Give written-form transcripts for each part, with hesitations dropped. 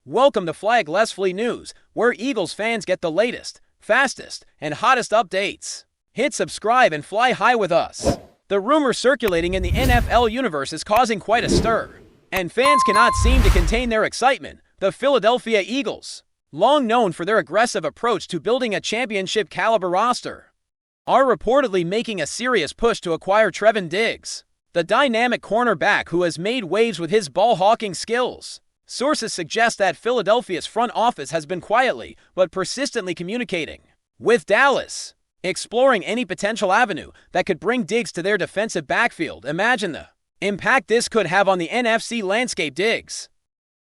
Welcome to FlyEaglesFly News, where Eagles fans get the latest, fastest, and hottest updates. Hit subscribe and fly high with us. The rumor circulating in the NFL universe is causing quite a stir, and fans cannot seem to contain their excitement. The Philadelphia Eagles, long known for their aggressive approach to building a championship-caliber roster, are reportedly making a serious push to acquire TREVON Diggs, the dynamic cornerback who has made waves with his ball-hawking skills. Sources suggest that Philadelphia's front office has been quietly but persistently communicating with Dallas, exploring any potential avenue that could bring Diggs to their defensive backfield. Imagine the impact this could have on the NFC landscape. Diggs,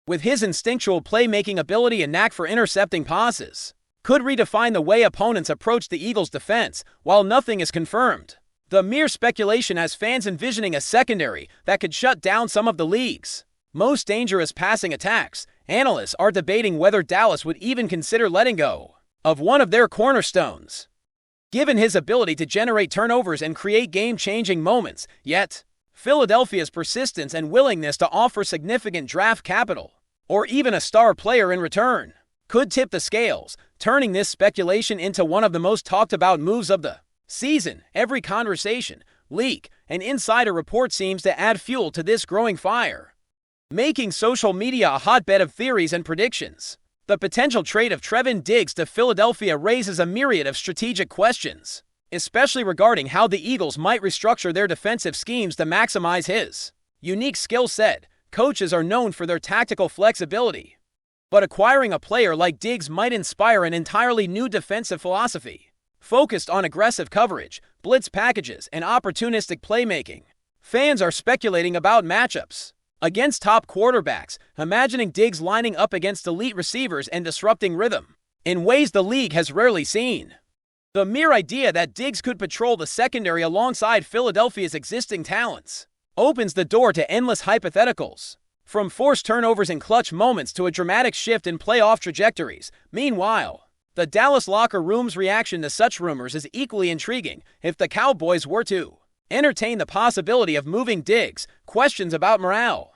with his instinctual playmaking ability and knack for intercepting passes, could redefine the way opponents approach the Eagles' defense. While nothing is confirmed, the mere speculation has fans envisioning a secondary that could shut down some of the league's most dangerous passing attacks. Analysts are debating whether Dallas would even consider letting go of one of their cornerstones, given his ability to generate turnovers and create game-changing moments. Yet, Philadelphia's persistence and willingness to offer significant draft capital, or even a star player in return, could tip the scales, turning this speculation into one of the most talked-about moves of the season. Every conversation, leak, and insider report seems to add fuel to this growing fire, making social media a hotbed of theories and predictions. The potential trade of TREVON Diggs to Philadelphia raises a myriad of strategic questions, especially regarding how the Eagles might restructure their defensive schemes to maximize his unique skill set. Coaches are known for their tactical flexibility, but acquiring a player like Diggs might inspire an entirely new defensive philosophy, focused on aggressive coverage, blitz packages, and opportunistic playmaking. Fans are speculating about matchups against top quarterbacks, imagining Diggs lining up against elite receivers and disrupting rhythm in ways the league has rarely seen. The mere idea that Diggs could patrol the secondary alongside Philadelphia's existing talents opens the door to endless hypotheticals, from forced turnovers in clutch moments to a dramatic shift in playoff trajectories. Meanwhile, the Dallas locker room's reaction to such rumors is equally intriguing. If the Cowboys were to entertain the possibility of moving Diggs, questions about morale,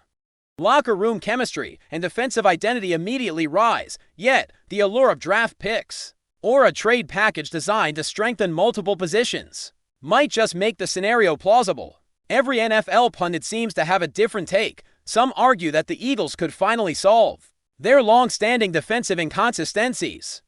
locker room chemistry, and defensive identity immediately rise. Yet, the allure of draft picks or a trade package designed to strengthen multiple positions might just make the scenario plausible. Every NFL pundit seems to have a different take. Some argue that the Eagles could finally solve their long-standing defensive inconsistencies,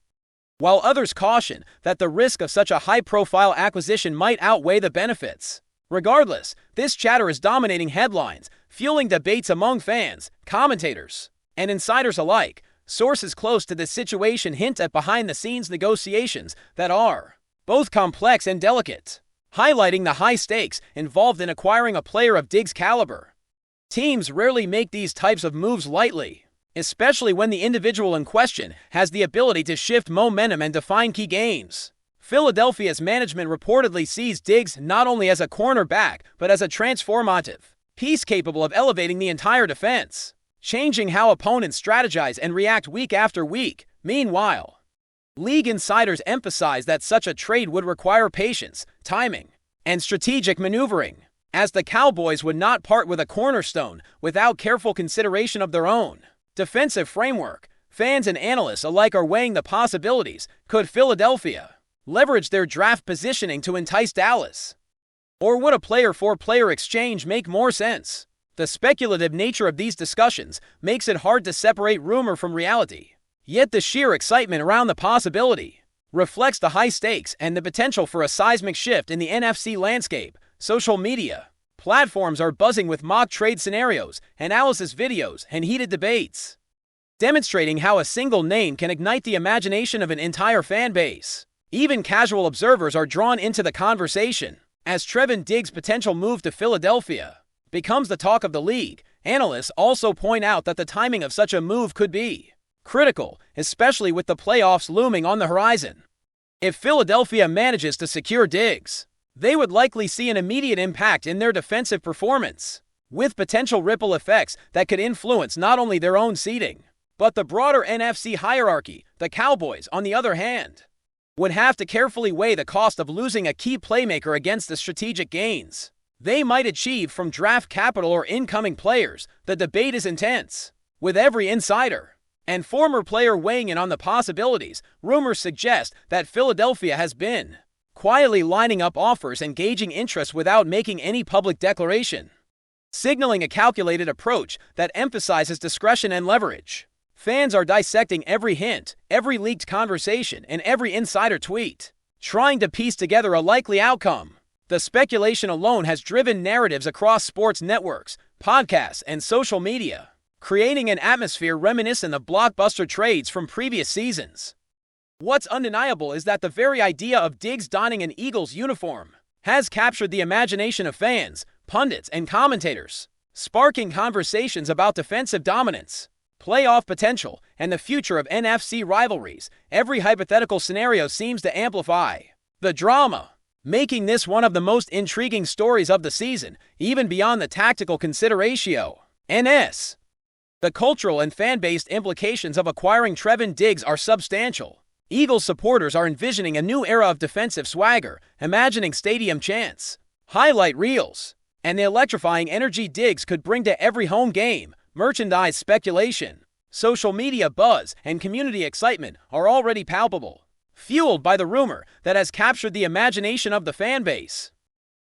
while others caution that the risk of such a high-profile acquisition might outweigh the benefits. Regardless, this chatter is dominating headlines, fueling debates among fans, commentators, and insiders alike. Sources close to this situation hint at behind-the-scenes negotiations that are both complex and delicate, highlighting the high stakes involved in acquiring a player of Diggs' caliber. Teams rarely make these types of moves lightly, especially when the individual in question has the ability to shift momentum and define key games. Philadelphia's management reportedly sees Diggs not only as a cornerback, but as a transformative piece capable of elevating the entire defense, changing how opponents strategize and react week after week. Meanwhile, league insiders emphasize that such a trade would require patience, timing, and strategic maneuvering, as the Cowboys would not part with a cornerstone without careful consideration of their own defensive framework. Fans and analysts alike are weighing the possibilities. Could Philadelphia leverage their draft positioning to entice Dallas, or would a player-for-player exchange make more sense? The speculative nature of these discussions makes it hard to separate rumor from reality. Yet the sheer excitement around the possibility reflects the high stakes and the potential for a seismic shift in the NFC landscape. Social media platforms are buzzing with mock trade scenarios, analysis videos, and heated debates, demonstrating how a single name can ignite the imagination of an entire fan base. Even casual observers are drawn into the conversation, as TREVON Diggs' potential move to Philadelphia becomes the talk of the league. Analysts also point out that the timing of such a move could be critical, especially with the playoffs looming on the horizon. If Philadelphia manages to secure Diggs, they would likely see an immediate impact in their defensive performance, with potential ripple effects that could influence not only their own seeding, but the broader NFC hierarchy. The Cowboys, on the other hand, would have to carefully weigh the cost of losing a key playmaker against the strategic gains they might achieve from draft capital or incoming players. The debate is intense, with every insider And former player weighing in on the possibilities, rumors suggest that Philadelphia has been quietly lining up offers and gauging interest without making any public declaration, signaling a calculated approach that emphasizes discretion and leverage. Fans are dissecting every hint, every leaked conversation, and every insider tweet, trying to piece together a likely outcome. The speculation alone has driven narratives across sports networks, podcasts, and social media, creating an atmosphere reminiscent of blockbuster trades from previous seasons. What's undeniable is that the very idea of Diggs donning an Eagles uniform has captured the imagination of fans, pundits, and commentators, sparking conversations about defensive dominance, playoff potential, and the future of NFC rivalries. Every hypothetical scenario seems to amplify the drama, making this one of the most intriguing stories of the season, even beyond the tactical consideration. NS. The cultural and fan-based implications of acquiring TREVON Diggs are substantial. Eagles supporters are envisioning a new era of defensive swagger, imagining stadium chants, highlight reels, and the electrifying energy Diggs could bring to every home game. Merchandise speculation, social media buzz, and community excitement are already palpable, fueled by the rumor that has captured the imagination of the fan base.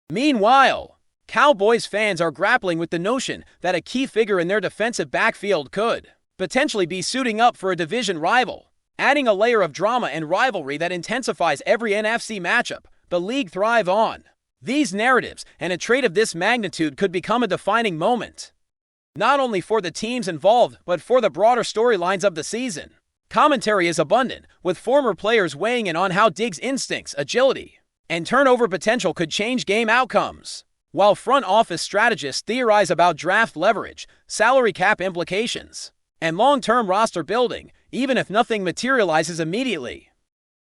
Meanwhile, Cowboys fans are grappling with the notion that a key figure in their defensive backfield could potentially be suiting up for a division rival, adding a layer of drama and rivalry that intensifies every NFC matchup the league thrives on. These narratives and a trade of this magnitude could become a defining moment, not only for the teams involved, but for the broader storylines of the season. Commentary is abundant, with former players weighing in on how Diggs' instincts, agility, and turnover potential could change game outcomes, while front office strategists theorize about draft leverage, salary cap implications, and long-term roster building, even if nothing materializes immediately.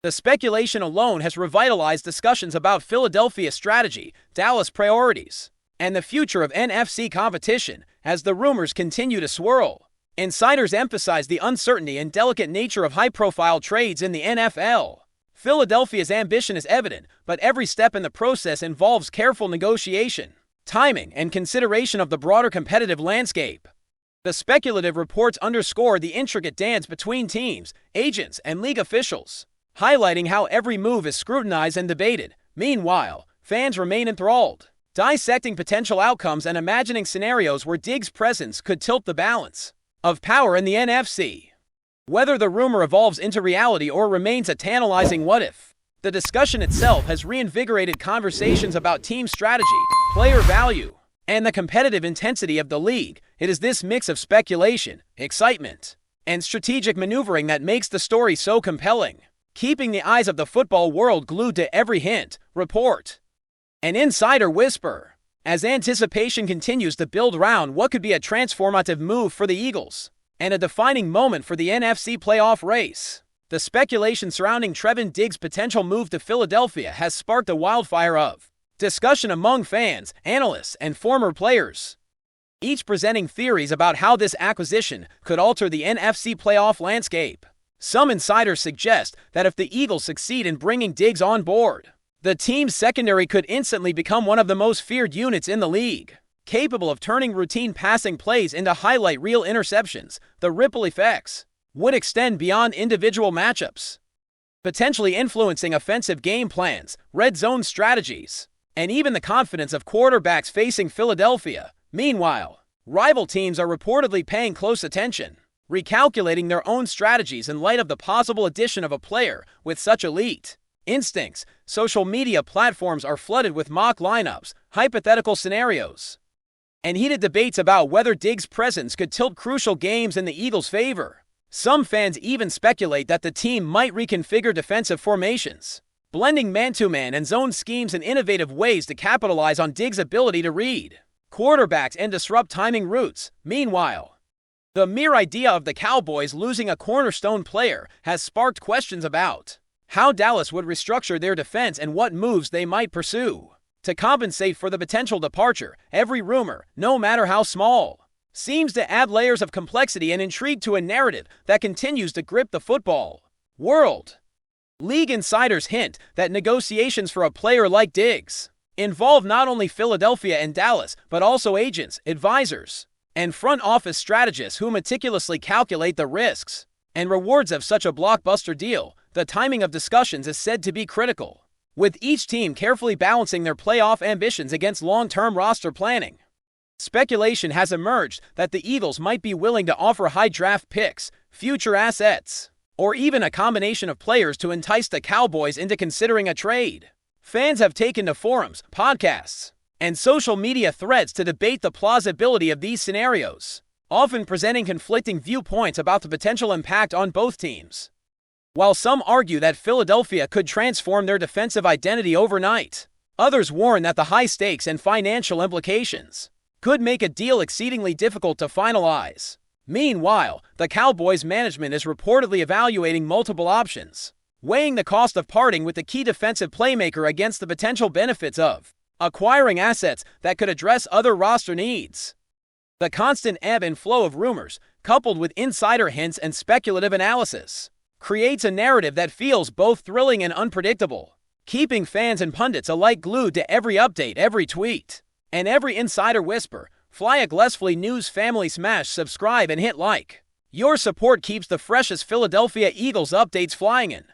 The speculation alone has revitalized discussions about Philadelphia strategy, Dallas priorities, and the future of NFC competition. As the rumors continue to swirl, insiders emphasize the uncertainty and delicate nature of high-profile trades in the NFL. Philadelphia's ambition is evident, but every step in the process involves careful negotiation, timing, and consideration of the broader competitive landscape. The speculative reports underscore the intricate dance between teams, agents, and league officials, highlighting how every move is scrutinized and debated. Meanwhile, fans remain enthralled, dissecting potential outcomes and imagining scenarios where Diggs' presence could tilt the balance of power in the NFC. Whether the rumor evolves into reality or remains a tantalizing what-if, the discussion itself has reinvigorated conversations about team strategy, player value, and the competitive intensity of the league. It is this mix of speculation, excitement, and strategic maneuvering that makes the story so compelling, keeping the eyes of the football world glued to every hint, report, and insider whisper, as anticipation continues to build around what could be a transformative move for the Eagles and a defining moment for the NFC playoff race. The speculation surrounding TREVON Diggs' potential move to Philadelphia has sparked a wildfire of discussion among fans, analysts, and former players, each presenting theories about how this acquisition could alter the NFC playoff landscape. Some insiders suggest that if the Eagles succeed in bringing Diggs on board, the team's secondary could instantly become one of the most feared units in the league, capable of turning routine passing plays into highlight reel interceptions. The ripple effects would extend beyond individual matchups, potentially influencing offensive game plans, red zone strategies, and even the confidence of quarterbacks facing Philadelphia. Meanwhile, rival teams are reportedly paying close attention, recalculating their own strategies in light of the possible addition of a player with such elite instincts. Social media platforms are flooded with mock lineups, hypothetical scenarios, and heated debates about whether Diggs' presence could tilt crucial games in the Eagles' favor. Some fans even speculate that the team might reconfigure defensive formations, blending man-to-man and zone schemes in innovative ways to capitalize on Diggs' ability to read quarterbacks and disrupt timing routes. Meanwhile, the mere idea of the Cowboys losing a cornerstone player has sparked questions about how Dallas would restructure their defense and what moves they might pursue to compensate for the potential departure. Every rumor, no matter how small, seems to add layers of complexity and intrigue to a narrative that continues to grip the football world. League insiders hint that negotiations for a player like Diggs involve not only Philadelphia and Dallas, but also agents, advisors, and front office strategists who meticulously calculate the risks, and rewards of such a blockbuster deal, the timing of discussions is said to be critical, with each team carefully balancing their playoff ambitions against long-term roster planning. Speculation has emerged that the Eagles might be willing to offer high draft picks, future assets, or even a combination of players to entice the Cowboys into considering a trade. Fans have taken to forums, podcasts, and social media threads to debate the plausibility of these scenarios, often presenting conflicting viewpoints about the potential impact on both teams. While some argue that Philadelphia could transform their defensive identity overnight, others warn that the high stakes and financial implications could make a deal exceedingly difficult to finalize. Meanwhile, the Cowboys' management is reportedly evaluating multiple options, weighing the cost of parting with the key defensive playmaker against the potential benefits of acquiring assets that could address other roster needs. The constant ebb and flow of rumors, coupled with insider hints and speculative analysis, creates a narrative that feels both thrilling and unpredictable, keeping fans and pundits alike glued to every update, every tweet, and every insider whisper. FlyEaglesFly News family, smash subscribe and hit like. Your support keeps the freshest Philadelphia Eagles updates flying in.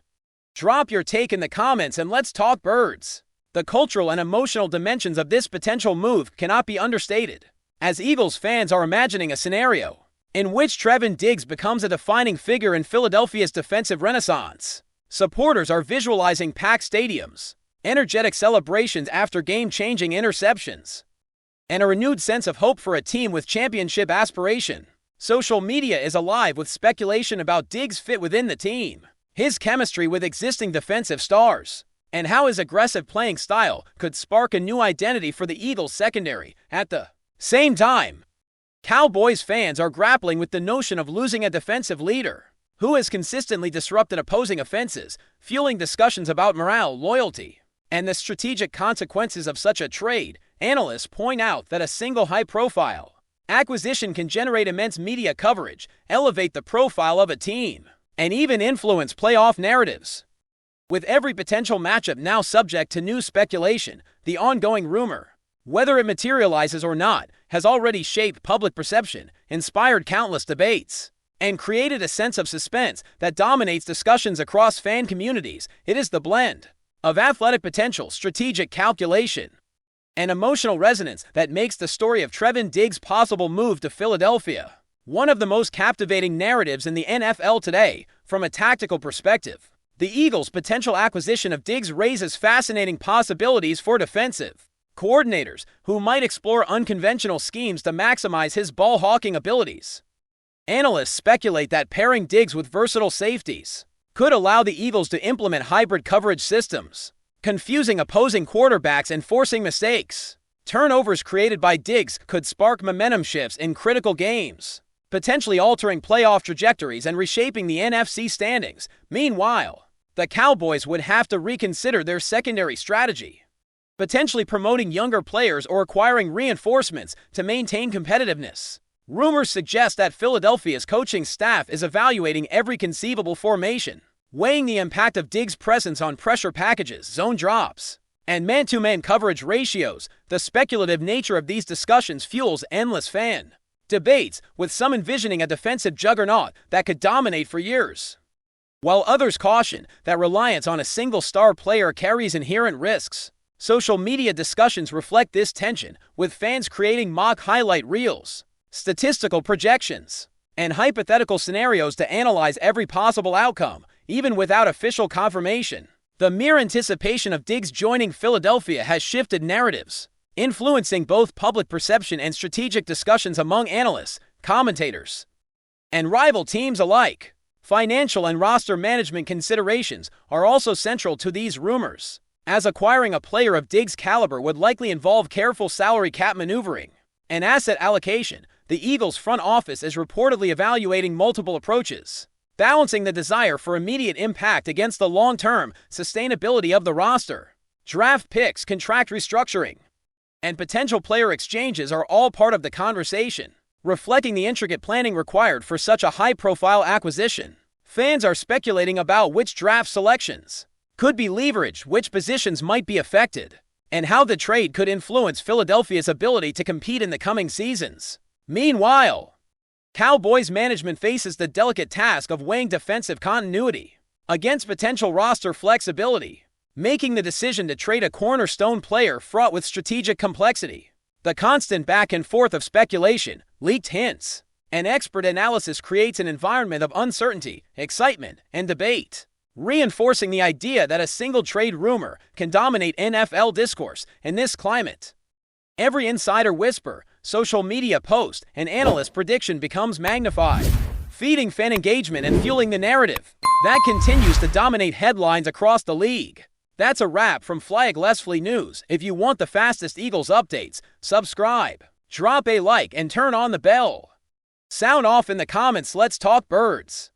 Drop your take in the comments and let's talk birds. The cultural and emotional dimensions of this potential move cannot be understated, as Eagles fans are imagining a scenario in which TREVON Diggs becomes a defining figure in Philadelphia's defensive renaissance. Supporters are visualizing packed stadiums, energetic celebrations after game-changing interceptions, and a renewed sense of hope for a team with championship aspiration. Social media is alive with speculation about Diggs' fit within the team, his chemistry with existing defensive stars, and how his aggressive playing style could spark a new identity for the Eagles' secondary. At the same time, Cowboys fans are grappling with the notion of losing a defensive leader who has consistently disrupted opposing offenses, fueling discussions about morale, loyalty, and the strategic consequences of such a trade. Analysts point out that a single high-profile acquisition can generate immense media coverage, elevate the profile of a team, and even influence playoff narratives. With every potential matchup now subject to new speculation, the ongoing rumor, whether it materializes or not, has already shaped public perception, inspired countless debates, and created a sense of suspense that dominates discussions across fan communities. It is the blend of athletic potential, strategic calculation, and emotional resonance that makes the story of TREVON Diggs' possible move to Philadelphia one of the most captivating narratives in the NFL today. From a tactical perspective, the Eagles' potential acquisition of Diggs raises fascinating possibilities for defensive coordinators who might explore unconventional schemes to maximize his ball-hawking abilities. Analysts speculate that pairing Diggs with versatile safeties could allow the Eagles to implement hybrid coverage systems, confusing opposing quarterbacks and forcing mistakes. Turnovers created by Diggs could spark momentum shifts in critical games, potentially altering playoff trajectories and reshaping the NFC standings. Meanwhile, the Cowboys would have to reconsider their secondary strategy, potentially promoting younger players or acquiring reinforcements to maintain competitiveness. Rumors suggest that Philadelphia's coaching staff is evaluating every conceivable formation, weighing the impact of Diggs' presence on pressure packages, zone drops, and man-to-man coverage ratios. The speculative nature of these discussions fuels endless fan debates, with some envisioning a defensive juggernaut that could dominate for years, while others caution that reliance on a single star player carries inherent risks. Social media discussions reflect this tension, with fans creating mock highlight reels, statistical projections, and hypothetical scenarios to analyze every possible outcome, even without official confirmation. The mere anticipation of Diggs joining Philadelphia has shifted narratives, influencing both public perception and strategic discussions among analysts, commentators, and rival teams alike. Financial and roster management considerations are also central to these rumors, as acquiring a player of Diggs' caliber would likely involve careful salary cap maneuvering and asset allocation. The Eagles' front office is reportedly evaluating multiple approaches, balancing the desire for immediate impact against the long-term sustainability of the roster. Draft picks, contract restructuring, and potential player exchanges are all part of the conversation, reflecting the intricate planning required for such a high-profile acquisition. Fans are speculating about which draft selections could be leveraged, which positions might be affected, and how the trade could influence Philadelphia's ability to compete in the coming seasons. Meanwhile, Cowboys management faces the delicate task of weighing defensive continuity against potential roster flexibility, making the decision to trade a cornerstone player fraught with strategic complexity. The constant back and forth of speculation, leaked hints, and expert analysis creates an environment of uncertainty, excitement, and debate, reinforcing the idea that a single trade rumor can dominate NFL discourse in this climate. Every insider whisper, social media post, and analyst prediction becomes magnified, feeding fan engagement and fueling the narrative that continues to dominate headlines across the league. That's a wrap from FlyEaglesFly News. If you want the fastest Eagles updates, subscribe, drop a like, and turn on the bell. Sound off in the comments. Let's talk birds.